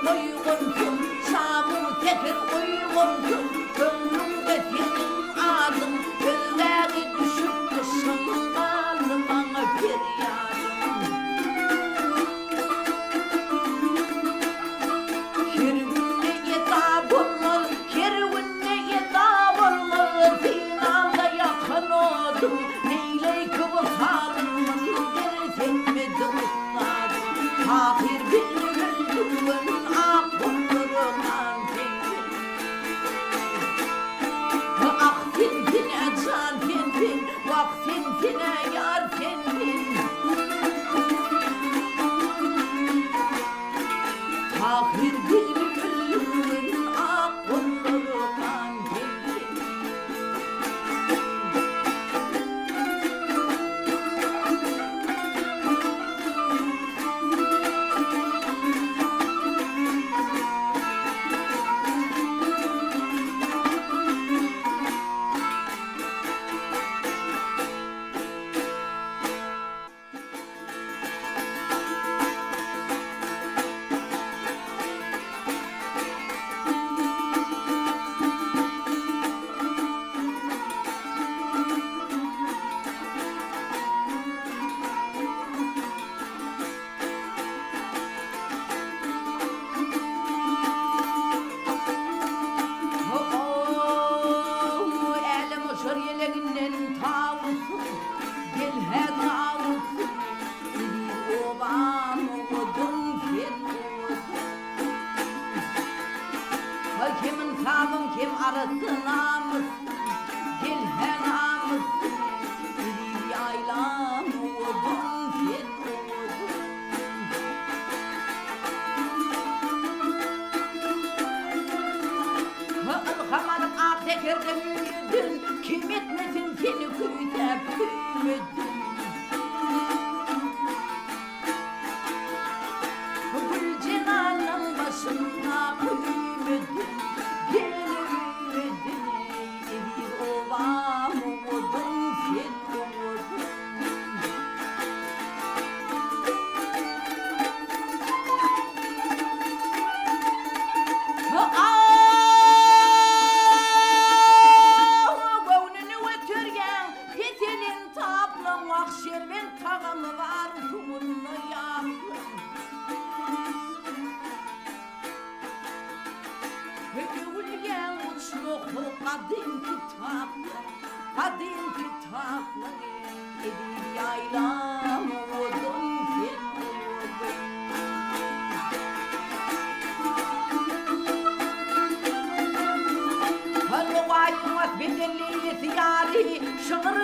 uygunsun, Samur tekir uygunsun, gönlümde senin adın, gözleri düşüp ışınlandı bana feryadım. Kervinle yetap olmaz, kervinle yetap olmaz, finalda yakın oldum, neyle kıvı sarılmaz, dertemmedim ısladım, ahir bir güldürün aklımdan pengin. Ah tintine can tintin, vak tintine yar tintin. Ahir bir güldürün aklımdan pengin. Elim uçur yeleğinden tavusum, gel he tavusum, bir ovam odun fen olsun. Kimin tavım kim arası namus, gel he namusun, bir yaylam odun fen olsun. Alhamanım ak tekerde büyüdün, kim etmesin seni kuyuda büyümedin. Gülcenanın başına büyümedin, gelini büyümedin, bir ovam odun sen odun. Şerbet tağımı var tuğunlu yaklım. Hükülgen uçluğu kadim kitaplı, kadim kitaplı. Edil yaylam odun sen odun. Halı vaymat bedelli yari, şınır